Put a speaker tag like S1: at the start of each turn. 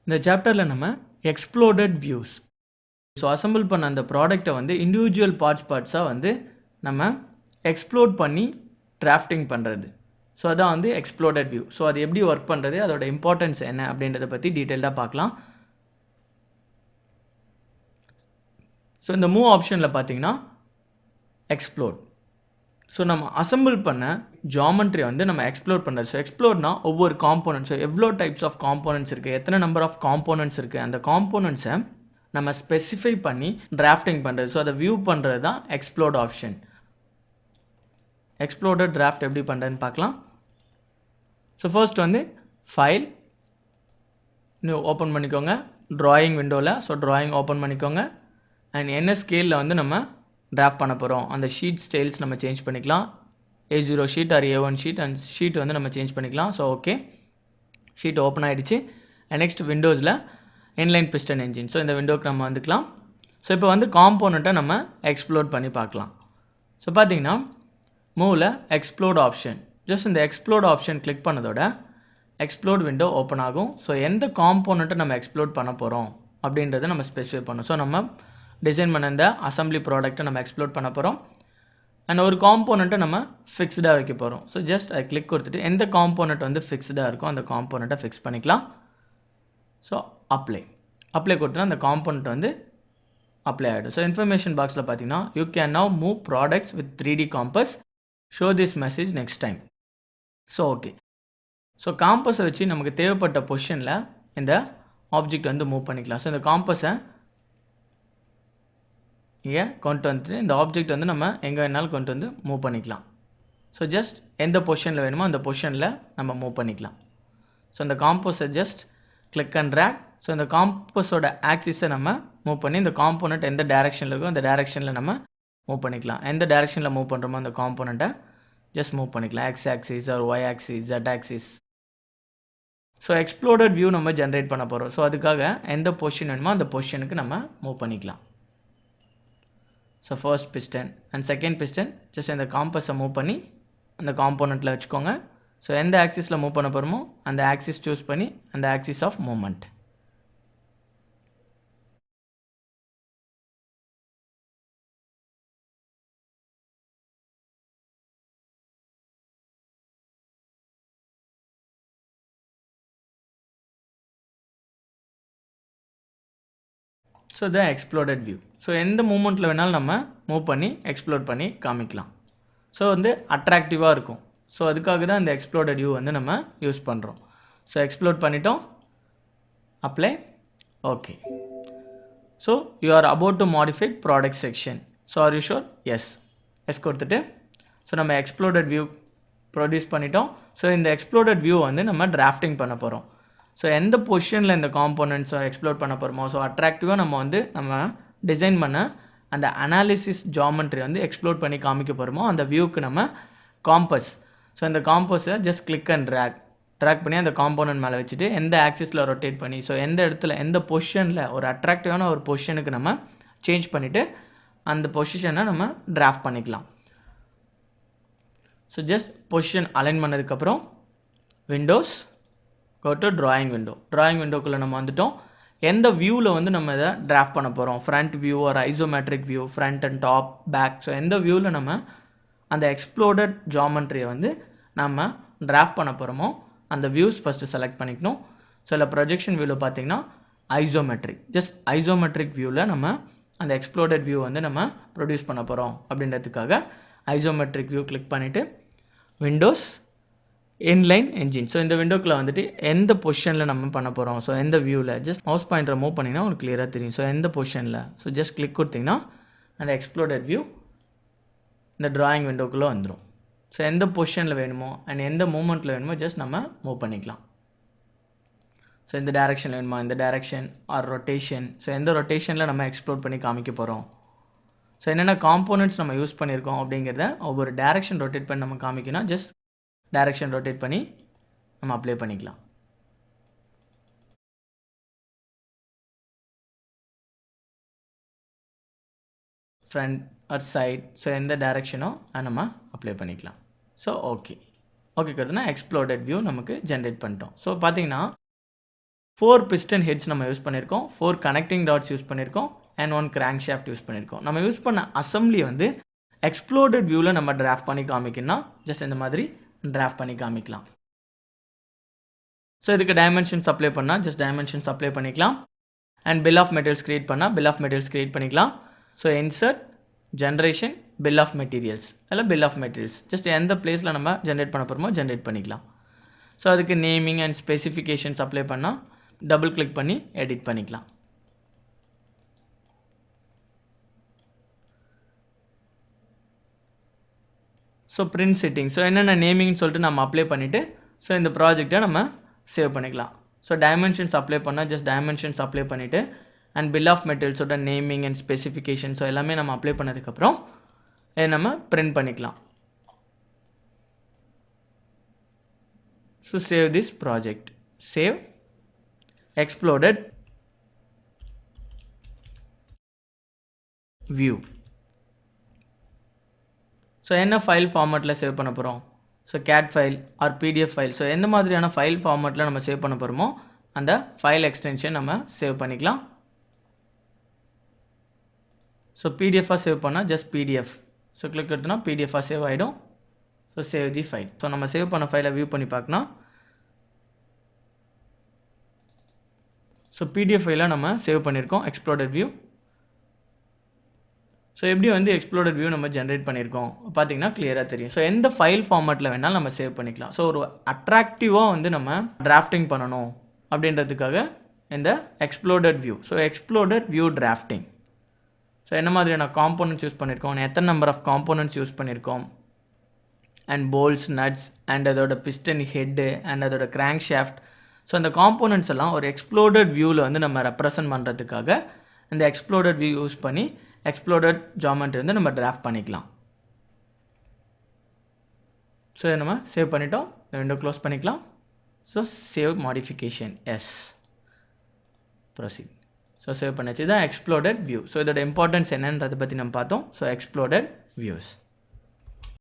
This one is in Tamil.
S1: இந்த சாப்டரில் நம்ம எக்ஸ்ப்ளோடட் வியூஸ். ஸோ அசம்பிள் பண்ண அந்த ப்ராடக்டை வந்து இண்டிவிஜுவல் பார்ட்ஸாக வந்து நம்ம எக்ஸ்ப்ளோட் பண்ணி டிராஃப்டிங் பண்ணுறது. ஸோ அதான் வந்து எக்ஸ்ப்ளோடட் வியூ. ஸோ அது எப்படி ஒர்க் பண்ணுறது, அதோட இம்பார்ட்டன்ஸ் என்ன அப்படின்றத பற்றி டீட்டெயில்டாக பார்க்கலாம். ஸோ இந்த மூவ் ஆப்ஷனில் பார்த்தீங்கன்னா எக்ஸ்ப்ளோட். ஸோ நம்ம அசம்பிள் பண்ண ஜாமெண்ட்ரி வந்து நம்ம எக்ஸ்ப்ளோர் பண்ணுறது. ஸோ எக்ஸ்ப்ளோர்னா ஒவ்வொரு காம்போனன்ட்ஸ், எவ்வளோ டைப்ஸ் ஆஃப் காம்போனன்ட்ஸ் இருக்குது, எத்தனை நம்பர் ஆஃப் காம்போனன்ட்ஸ் இருக்குது, அந்த காம்போனன்ட்ஸை நம்ம ஸ்பெசிஃபை பண்ணி டிராஃப்டிங் பண்ணுறது. ஸோ அதை வியூ பண்ணுறது தான் எக்ஸ்ப்ளோட் ஆப்ஷன். எக்ஸ்ப்ளோடட் டிராஃப்ட் எப்படி பண்ணுறதுன்னு பார்க்கலாம். ஸோ ஃபர்ஸ்ட் வந்து ஃபைல் நியூ ஓப்பன் பண்ணிக்கோங்க ட்ராயிங் விண்டோவில். ஸோ ட்ராயிங் ஓப்பன் பண்ணிக்கோங்க. அண்ட் என்ன ஸ்கேலில் வந்து நம்ம டிராஃப்ட் பண்ண போகிறோம், அந்த ஷீட் ஸ்டைல்ஸ் நம்ம சேஞ்ச் பண்ணிக்கலாம். A0 sheet or A1 sheet, and sheet வந்து நம்ம சேஞ்ச் பண்ணிக்கலாம். ஸோ ஓகே, ஷீட் ஓப்பன் ஆகிடுச்சு. நெக்ஸ்ட் விண்டோஸில் இன்லைன் பிஸ்டன் என்ஜின். ஸோ இந்த விண்டோக்கு நம்ம வந்துக்கலாம். ஸோ இப்போ வந்து காம்போனண்ட்டை நம்ம எக்ஸ்ப்ளோர் பண்ணி பார்க்கலாம். ஸோ பார்த்தீங்கன்னா மூவில் எக்ஸ்ப்ளோட் ஆப்ஷன், ஜஸ்ட் இந்த எக்ஸ்ப்ளோட் ஆப்ஷன் கிளிக் பண்ணதோட எக்ஸ்ப்ளோட் விண்டோ ஓப்பன் ஆகும். ஸோ எந்த காம்போனண்ட்டை நம்ம எக்ஸ்ப்ளோட் பண்ண போகிறோம் அப்படின்றத நம்ம ஸ்பெசிஃபை பண்ணோம். ஸோ நம்ம டிசைன் பண்ண இந்த அசம்பிளி ப்ராடக்ட்டை நம்ம எக்ஸ்ப்ளோட் பண்ண போகிறோம். அண்ட் ஒரு காம்போனண்ட்டை நம்ம ஃபிக்ஸ்டாக வைக்க போகிறோம். ஸோ ஜஸ்ட் அதை கிளிக் கொடுத்துட்டு எந்த காம்போனண்ட் வந்து ஃபிக்ஸ்டாக இருக்கும் அந்த காம்போனண்ட்டை ஃபிக்ஸ் பண்ணிக்கலாம். ஸோ அப்ளை கொடுத்தா அந்த காம்போனண்ட் வந்து அப்ளை ஆகிடும். ஸோ இன்ஃபர்மேஷன் பாக்ஸில் பார்த்தீங்கன்னா you can now move products with 3D compass, show this message next time. So okay, so காம்பஸை வச்சு நமக்கு தேவைப்பட்ட பொசிஷனில் இந்த ஆப்ஜெக்ட் வந்து மூவ் பண்ணிக்கலாம். ஸோ இந்த காம்பஸை இங்கே கொண்டு வந்துட்டு இந்த ஆப்ஜெக்ட் வந்து நம்ம எங்கே வேணாலும் கொண்டு வந்து மூவ் பண்ணிக்கலாம். ஸோ ஜஸ்ட் எந்த பொசிஷனில் வேணுமோ அந்த பொசிஷனில் நம்ம மூவ் பண்ணிக்கலாம். ஸோ இந்த காம்பஸை just click and drag. So இந்த காம்பஸோட ஆக்சிஸை நம்ம மூவ் பண்ணி இந்த காம்போனண்ட் எந்த டைரெக்ஷனில் இருக்கோ அந்த டைரெக்ஷனில் நம்ம மூவ் பண்ணிக்கலாம். எந்த டைரெக்ஷனில் மூவ் பண்ணுறோமோ அந்த காம்போனண்ட்டை ஜஸ்ட் மூவ் பண்ணிக்கலாம். X axis or Y axis, Z axis. So exploded view நம்ம ஜென்ரேட் பண்ண போகிறோம். ஸோ அதுக்காக எந்த பொசிஷன் வேணுமோ அந்த பொசிஷனுக்கு நம்ம மூவ் பண்ணிக்கலாம். So first piston and second piston just இந்த காம்பஸை மூவ் பண்ணி அந்த காம்போனண்ட்டில் வச்சுக்கோங்க. ஸோ எந்த ஆக்சிஸில் மூவ் பண்ண போகிறோமோ அந்த ஆக்சிஸ் சூஸ் பண்ணி அந்த axis of movement. So the exploded view. So எந்த மூமெண்ட்டில் வேணாலும் நம்ம மூவ் பண்ணி எக்ஸ்ப்ளோர் பண்ணி காமிக்கலாம். ஸோ வந்து அட்ராக்டிவாக இருக்கும். ஸோ அதுக்காக தான் இந்த எக்ஸ்ப்ளோடட் வியூ வந்து நம்ம யூஸ் பண்ணுறோம். ஸோ எக்ஸ்ப்ளோர் பண்ணிட்டோம், apply, okay. So you are about to modify product section. So are you sure? Yes கொடுத்துட்டு ஸோ நம்ம எக்ஸ்ப்ளோடட் வியூ ப்ரொடியூஸ் பண்ணிட்டோம். ஸோ இந்த எக்ஸ்ப்ளோடட் வியூ வந்து நம்ம டிராஃப்டிங் பண்ண போகிறோம். ஸோ எந்த பொசிஷனில் இந்த காம்போனன்ட்ஸை எக்ஸ்ப்ளோர் பண்ண போகிறோமோ, ஸோ அட்ராக்டிவாக நம்ம டிசைன் பண்ண அந்த அனாலிசிஸ் ஜாமெண்ட்ரி வந்து எக்ஸ்ப்ளோர் பண்ணி காமிக்க போகிறோமோ அந்த வியூக்கு நம்ம காம்பஸ். ஸோ இந்த காம்பஸை ஜஸ்ட் கிளிக் அண்ட் ட்ராக் பண்ணி அந்த காம்போனன்ட் மேலே வச்சுட்டு எந்த ஆக்சிஸில் ரொட்டேட் பண்ணி, ஸோ எந்த இடத்துல எந்த பொசிஷனில் ஒரு அட்ராக்டிவான ஒரு பொசிஷனுக்கு நம்ம சேஞ்ச் பண்ணிவிட்டு அந்த பொசிஷனை நம்ம டிராஃப்ட் பண்ணிக்கலாம். ஸோ ஜஸ்ட் பொசிஷன் அலைன் பண்ணதுக்கப்புறம் windows, go to drawing window. Drawing விண்டோக்குள்ளே நம்ம வந்துட்டோம். எந்த வியூவில் வந்து நம்ம இதை டிராஃப்ட் பண்ண போகிறோம், ஃப்ரண்ட் வியூ ஒரு isometric view, front and top, back. So எந்த வியூவில் நம்ம அந்த எக்ஸ்ப்ளோடட் ஜாமெண்ட்ரியை வந்து நம்ம டிராஃப்ட் பண்ண போகிறோமோ அந்த வியூஸ் ஃபஸ்ட்டு செலக்ட் பண்ணிக்கணும். ஸோ இல்லை ப்ரொஜெக்ஷன் வியூவில் பார்த்தீங்கன்னா ஐசோமெட்ரிக், ஜஸ்ட் ஐசோமெட்ரிக் வியூவில் நம்ம அந்த எக்ஸ்ப்ளோடட் வியூ வந்து நம்ம ப்ரொடியூஸ் பண்ண போகிறோம் அப்படின்றதுக்காக ஐசோமெட்ரிக் வியூ கிளிக் பண்ணிவிட்டு விண்டோஸ், இன்லைன் என்ஜின். ஸோ இந்த விண்டோக்குள்ள வந்துட்டு எந்த பொசிஷனில் நம்ம பண்ண போகிறோம், ஸோ எந்த வியூவில் ஜஸ்ட் மவுஸ் பாயிண்டரை மூவ் பண்ணிங்கன்னா உங்களுக்கு கிளியராக தெரியும். ஸோ எந்த பொசிஷனில், ஸோ ஜஸ்ட் கிளிக் கொடுத்தீங்கன்னா அந்த எக்ஸ்ப்ளோடட் வியூ இந்த ட்ராயிங் விண்டோக்குள்ளே வந்துடும். ஸோ எந்த பொசிஷனில் வேணுமோ அண்ட் எந்த மூமெண்ட்டில் வேணுமோ ஜஸ்ட் நம்ம மூவ் பண்ணிக்கலாம். ஸோ இந்த டைரெக்ஷன் வேணுமா, இந்த டைரெக்ஷன் ஆர் ரொட்டேஷன், ஸோ எந்த ரொட்டேஷனில் நம்ம எக்ஸ்ப்ளோர் பண்ணி காமிக்க போகிறோம், ஸோ என்னென்ன காம்போனன்ட்ஸ் நம்ம யூஸ் பண்ணியிருக்கோம் அப்படிங்கிறத ஒவ்வொரு டைரெக்ஷன் ரொட்டேட் பண்ணி நம்ம காமிக்கணும். ஜஸ்ட் டைரெக்ஷன் ரொட்டேட் பண்ணி நம்ம அப்ளை பண்ணிக்கலாம். ஃப்ரண்ட் ஆர் சைட், ஸோ எந்த டைரெக்ஷனோ அதை நம்ம அப்ளை பண்ணிக்கலாம். ஸோ ஓகே கருதுனா எக்ஸ்ப்ளோடட் வியூ நமக்கு ஜென்ரேட் பண்ணிட்டோம். ஸோ பார்த்தீங்கன்னா 4 piston heads நம்ம யூஸ் பண்ணியிருக்கோம், 4 connecting dots யூஸ் பண்ணியிருக்கோம், and 1 crankshaft யூஸ் பண்ணியிருக்கோம். நம்ம யூஸ் பண்ண அசம்பிளி வந்து எக்ஸ்ப்ளோடட் வியூவில் நம்ம டிராஃப்ட் பண்ணி காமிக்கணும்னா ஜஸ்ட் இந்த மாதிரி டிராஃப்ட் பண்ணி காமிக்கலாம். ஸோ இதுக்கு டைமென்ஷன்ஸ் அப்ளை பண்ணால் ஜஸ்ட் டைமென்ஷன்ஸ் அப்ளை பண்ணிக்கலாம். And bill of materials create பண்ணால் பில் ஆஃப் மெட்டீரியல்ஸ் கிரியேட் பண்ணிக்கலாம். So insert generation bill of materials இல்லை பில் ஆஃப் மெட்டீரியல்ஸ் ஜஸ்ட் எந்த பிளேஸில் நம்ம ஜென்ரேட் பண்ண போகிறோமோ ஜென்ரேட் பண்ணிக்கலாம். ஸோ அதுக்கு நேமிங் அண்ட் ஸ்பெசிஃபிகேஷன்ஸ் அப்ளை பண்ணால் டபுள் கிளிக் பண்ணி எடிட் பண்ணிக்கலாம். ஸோ பிரிண்ட் செட்டிங், ஸோ என்னென்ன நேமிங்னு சொல்லிட்டு நம்ம அப்ளை பண்ணிவிட்டு ஸோ இந்த ப்ராஜெக்டை நம்ம சேவ் பண்ணிக்கலாம். ஸோ டைமென்ஷன்ஸ் அப்ளை பண்ணால் ஜஸ்ட் டைமென்ஷன்ஸ் அப்ளை பண்ணிவிட்டு அண்ட் பில் ஆஃப் மெட்டீரியல்ஸோட நேமிங் அண்ட் ஸ்பெசிஃபிகேஷன் ஸோ எல்லாமே நம்ம அப்ளை பண்ணதுக்கப்புறம் நம்ம பிரிண்ட் பண்ணிக்கலாம். So save this project, save exploded view. So என்ன ஃபைல் ஃபார்மேட்டில் சேவ் பண்ண போகிறோம், so CAD file or PDF file, so எந்த மாதிரியான ஃபைல் ஃபார்மேட்டில் நம்ம சேவ் பண்ண போகிறோமோ அந்த ஃபைல் எக்ஸ்டென்ஷன் நம்ம சேவ் பண்ணிக்கலாம். ஸோ பிடிஎஃபாக சேவ் பண்ணால் ஜஸ்ட் பிடிஎஃப், ஸோ கிளிக் எடுத்தோன்னா பிடிஎஃபாக சேவ் ஆகிடும். ஸோ சேவ் தி ஃபைல். ஸோ நம்ம சேவ் பண்ண ஃபைலை வியூ பண்ணி பார்க்கணும். ஸோ பிடிஎஃப் ஃபைலை நம்ம சேவ் பண்ணியிருக்கோம் எக்ஸ்ப்ளோடட் வியூ. ஸோ எப்படி வந்து எக்ஸ்ப்ளோடட் வியூ நம்ம ஜென்ரேட் பண்ணியிருக்கோம் பார்த்தீங்கன்னா கிளியராக தெரியும். ஸோ எந்த ஃபைல் ஃபார்மேட்டில் வேணாலும் நம்ம சேவ் பண்ணிக்கலாம். ஸோ ஒரு அட்ராக்டிவாக வந்து நம்ம டிராஃப்டிங் பண்ணணும் அப்படின்றதுக்காக இந்த exploded view. So exploded view drafting. So என்ன மாதிரியான காம்போனன்ட்ஸ் யூஸ் பண்ணியிருக்கோம், எத்தனை நம்பர் ஆஃப் காம்போனன்ட்ஸ் யூஸ் பண்ணியிருக்கோம், அண்ட் போல்ட்ஸ் நட்ஸ் அண்ட் அதோட பிஸ்டன் ஹெட்டு அண்ட் அதோட கிராங்க் ஷாஃப்ட். ஸோ அந்த காம்போனன்ட்ஸ் எல்லாம் ஒரு எக்ஸ்ப்ளோடட் வியூவில் வந்து நம்ம ரெப்ரசன்ட் பண்ணுறதுக்காக இந்த எக்ஸ்ப்ளோடட் வியூ யூஸ் பண்ணி எக்ஸ்ப்ளோடட் ஜாமெட்ரி வந்து நம்ம டிராஃப்ட் பண்ணிக்கலாம். ஸோ இதை நம்ம சேவ் பண்ணிட்டோம், விண்டோ க்ளோஸ் பண்ணிக்கலாம். So save modification yes, proceed. So save பண்ணிச்சு, தான் எக்ஸ்ப்ளோடட் வியூ. ஸோ இதோட இம்பார்ட்டன்ஸ் என்னன்றதை பற்றி நம்ம பார்த்தோம். So exploded views.